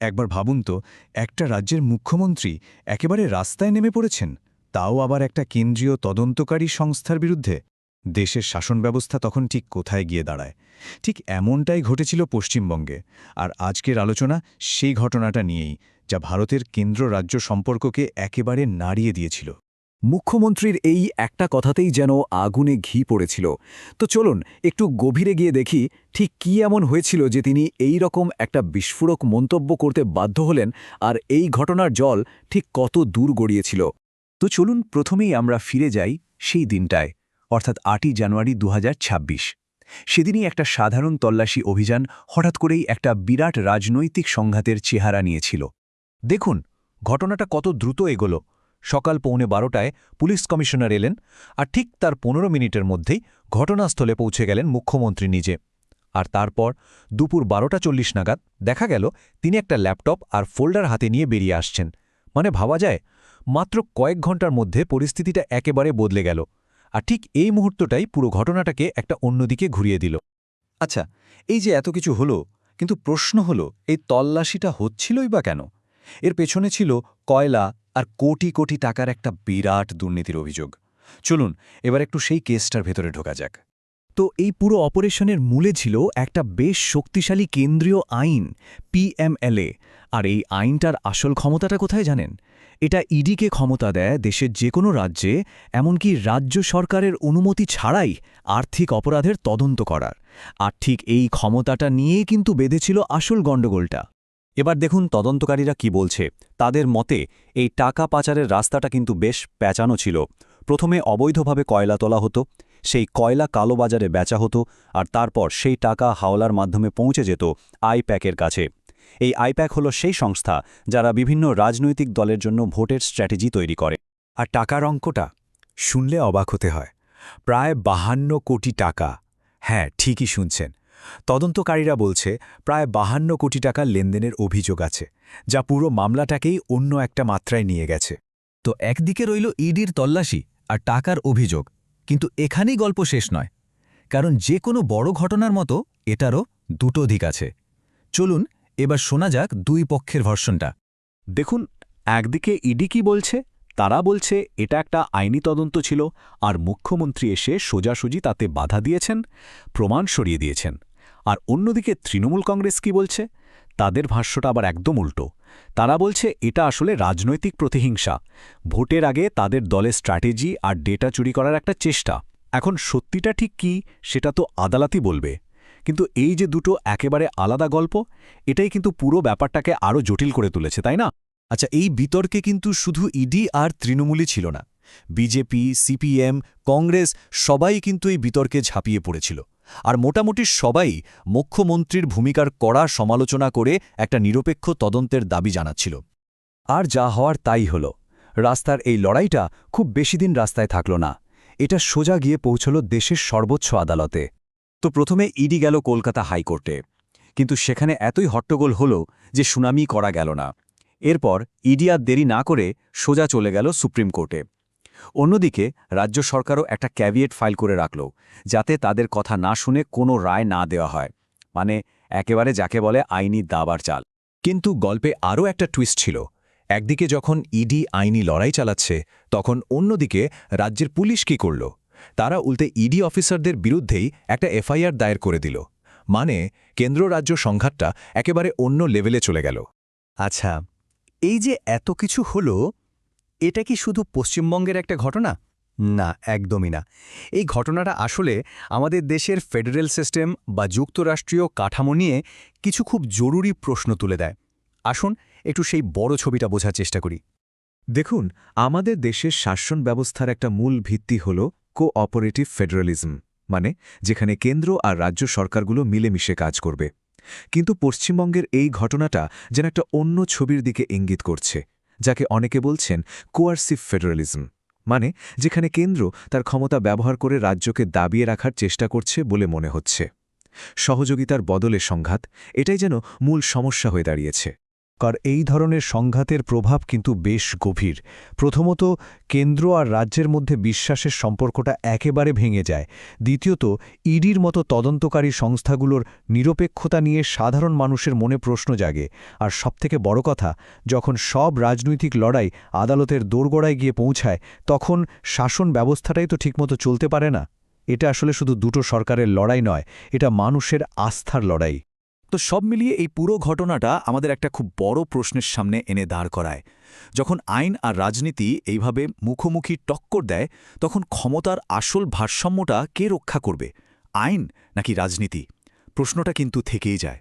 একবার ভাবুন তো, একটা রাজ্যের মুখ্যমন্ত্রী একেবারে রাস্তায় নেমে পড়েছেন, তাও আবার একটা কেন্দ্রীয় তদন্তকারী সংস্থার বিরুদ্ধে। দেশের শাসন ব্যবস্থা তখন ঠিক কোথায় গিয়ে দাঁড়ায়? ঠিক এমনটাই ঘটেছিল পশ্চিমবঙ্গে। আর আজকের আলোচনা সেই ঘটনাটা নিয়েই, যা ভারতের কেন্দ্র রাজ্য সম্পর্ককে একেবারে নাড়িয়ে দিয়েছিল। মুখ্যমন্ত্রীর এই একটা কথাতেই যেন আগুনে ঘি পড়েছিল। তো চলুন একটু গভীরে গিয়ে দেখি ঠিক কী এমন হয়েছিল যে তিনি এই রকম একটা বিস্ফোরক মন্তব্য করতে বাধ্য হলেন, আর এই ঘটনার জল ঠিক কত দূর গড়িয়েছিল। তো চলুন প্রথমেই আমরা ফিরে যাই সেই দিনটায়, অর্থাৎ ৮ই জানুয়ারি ২০২৬। সেদিনই একটা সাধারণ তল্লাশি অভিযান হঠাৎ করেই একটা বিরাট রাজনৈতিক সংঘাতের চেহারা নিয়েছিল। দেখুন ঘটনাটা কত দ্রুত এগোলো। সকাল 12:15টায় পুলিশ কমিশনার এলেন, আর ঠিক তার 15 মিনিটের মধ্যেই ঘটনাস্থলে পৌঁছে গেলেন মুখ্যমন্ত্রী নিজে। আর তারপর দুপুর 12:40 নাগাদ দেখা গেল তিনি একটা ল্যাপটপ আর ফোল্ডার হাতে নিয়ে বেরিয়ে আসছেন। মানে ভাবা যায়, মাত্র কয়েক ঘন্টার মধ্যে পরিস্থিতিটা একেবারে বদলে গেল। আর ঠিক এই মুহূর্তটাই পুরো ঘটনাটাকে একটা অন্যদিকে ঘুরিয়ে দিল। আচ্ছা, এই যে এত কিছু হলো, কিন্তু প্রশ্ন হলো এই তল্লাশিটা হচ্ছিলই বা কেন? এর পেছনে ছিল কয়লা আর কোটি কোটি টাকার একটা বিরাট দুর্নীতির অভিযোগ। চলুন এবার একটু সেই কেসটার ভেতরে ঢোকা যাক। তো এই পুরো অপারেশনের মূলে ছিল একটা বেশ শক্তিশালী কেন্দ্রীয় আইন, পিএমএলএ। আর এই আইনটার আসল ক্ষমতাটা কোথায় জানেন? এটা ইডিকে ক্ষমতা দেয় দেশের যে কোনো রাজ্যে, এমনকি রাজ্য সরকারের অনুমতি ছাড়াই আর্থিক অপরাধের তদন্ত করার। আর ঠিক এই ক্ষমতাটা নিয়েই কিন্তু বেঁধেছিল আসল গণ্ডগোলটা। এবার দেখুন তদন্তকারীরা কি বলছে। তাদের মতে এই টাকা পাচারের রাস্তাটা কিন্তু বেশ প্যাঁচানো ছিল। প্রথমে অবৈধভাবে কয়লা তোলা হতো, সেই কয়লা কালোবাজারে বেচা হতো, আর তারপর সেই টাকা হাওলার মাধ্যমে পৌঁছে যেত আইপ্যাকের কাছে। এই আইপ্যাক হলো সেই সংস্থা যারা বিভিন্ন রাজনৈতিক দলের জন্য ভোটের স্ট্র্যাটেজি তৈরি করে। আর টাকার অঙ্কটা শুনলে অবাক হতে হয়, প্রায় 52 কোটি টাকা। হ্যাঁ, ঠিকই শুনছেন। তদন্তকারীরা বলছে প্রায় 52 কোটি টাকা লেনদেনের অভিযোগ আছে, যা পুরো মামলাটাকেই অন্য একটা মাত্রায় নিয়ে গেছে। তো একদিকে রইল ইডির তল্লাশি আর টাকার অভিযোগ, কিন্তু এখানেই গল্প শেষ নয়। কারণ যে কোনো বড় ঘটনার মতো এটারও দুটো দিক আছে। চলুন এবার শোনা যাক দুই পক্ষের ভার্সনটা। দেখুন, একদিকে ইডি কি বলছে। তারা বলছে এটা একটা আইনি তদন্ত ছিল, আর মুখ্যমন্ত্রী এসে সোজাসুজি তাতে বাধা দিয়েছেন, প্রমাণ সরিয়ে দিয়েছেন। আর অন্যদিকে তৃণমূল কংগ্রেস কি বলছে? তাদের ভাষ্যটা আবার একদম উল্টো। তারা বলছে এটা আসলে রাজনৈতিক প্রতিহিংসা, ভোটের আগে তাদের দলের স্ট্র্যাটেজি আর ডেটা চুরি করার একটা চেষ্টা। এখন সত্যিটা ঠিক কি সেটা তো আদালতই বলবে। কিন্তু এই যে দুটো একেবারে আলাদা গল্প, এটাই কিন্তু পুরো ব্যাপারটাকে আরও জটিল করে তুলেছে, তাই না? আচ্ছা, এই বিতর্কে কিন্তু শুধু ইডি আর তৃণমূলই ছিল না। বিজেপি, সিপিএম, কংগ্রেস সবাই কিন্তু এই বিতর্কে ঝাঁপিয়ে পড়েছিল। আর মোটামুটি সবাই মুখ্যমন্ত্রীর ভূমিকার কড়া সমালোচনা করে একটা নিরপেক্ষ তদন্তের দাবি জানাচ্ছিল। আর যা হওয়ার তাই হল। রাস্তার এই লড়াইটা খুব বেশি দিন রাস্তায় থাকল না। এটা সোজা গিয়ে পৌঁছল দেশের সর্বোচ্চ আদালতে। তো প্রথমে ইডি গেল কলকাতা হাইকোর্টে, কিন্তু সেখানে এতই হট্টগোল হল যে শুনানি করা গেল না। এরপর ইডি আর দেরি না করে সোজা চলে গেল সুপ্রিম কোর্টে। অন্যদিকে রাজ্য সরকারও একটা ক্যাভিয়েট ফাইল করে রাখল, যাতে তাদের কথা না শুনে কোনো রায় না দেওয়া হয়। মানে একেবারে যাকে বলে আইনি দাবার চাল। কিন্তু গল্পে আরও একটা টুইস্ট ছিল। একদিকে যখন ইডি আইনি লড়াই চালাচ্ছে, তখন অন্যদিকে রাজ্যের পুলিশ কী করল? তারা উল্টে ইডি অফিসারদের বিরুদ্ধেই একটা এফআইআর দায়ের করে দিল। মানে কেন্দ্র রাজ্য সংঘাতটা একেবারে অন্য লেভেলে চলে গেল। আচ্ছা, এই যে এত কিছু হলো, এটা কি শুধু পশ্চিমবঙ্গের একটা ঘটনা? না, একদমই না। এই ঘটনাটা আসলে আমাদের দেশের ফেডারেল সিস্টেম বা যুক্তরাষ্ট্রীয় কাঠামো নিয়ে কিছু খুব জরুরি প্রশ্ন তুলে দেয়। আসুন একটু সেই বড় ছবিটা বোঝার চেষ্টা করি। দেখুন, আমাদের দেশের শাসন ব্যবস্থার একটা মূল ভিত্তি হল কোঅপারেটিভ ফেডারালিজম, মানে যেখানে কেন্দ্র আর রাজ্য সরকারগুলো মিলেমিশে কাজ করবে। কিন্তু পশ্চিমবঙ্গের এই ঘটনাটা যেন একটা অন্য ছবির দিকে ইঙ্গিত করছে, যাকে অনেকে বলছেন কোয়ার্সিভ ফেডারালিজম, মানে যেখানে কেন্দ্র তার ক্ষমতা ব্যবহার করে রাজ্যকে দাবিয়ে রাখার চেষ্টা করছে বলে মনে হচ্ছে। সহযোগিতার বদলে সংঘাত, এটাই যেন মূল সমস্যা হয়ে দাঁড়িয়েছে। আর এই ধরনের সংঘাতের প্রভাব কিন্তু বেশ গভীর। প্রথমত, কেন্দ্র আর রাজ্যের মধ্যে বিশ্বাসের সম্পর্কটা একেবারে ভেঙে যায়। দ্বিতীয়ত, ইডির মতো তদন্তকারী সংস্থাগুলোর নিরপেক্ষতা নিয়ে সাধারণ মানুষের মনে প্রশ্ন জাগে। আর সবথেকে বড় কথা, যখন সব রাজনৈতিক লড়াই আদালতের দোরগোড়ায় গিয়ে পৌঁছায়, তখন শাসন ব্যবস্থাটাই তো ঠিকমতো চলতে পারে না। এটা আসলে শুধু দুটো সরকারের লড়াই নয়, এটা মানুষের আস্থার লড়াই। তো সব মিলিয়ে এই পুরো ঘটনাটা আমাদের একটা খুব বড় প্রশ্নের সামনে এনে দাঁড় করায়। যখন আইন আর রাজনীতি এইভাবে মুখোমুখি টক্কর দেয়, তখন ক্ষমতার আসল ভারসাম্যটা কে রক্ষা করবে, আইন নাকি রাজনীতি? প্রশ্নটা কিন্তু থেকেই যায়।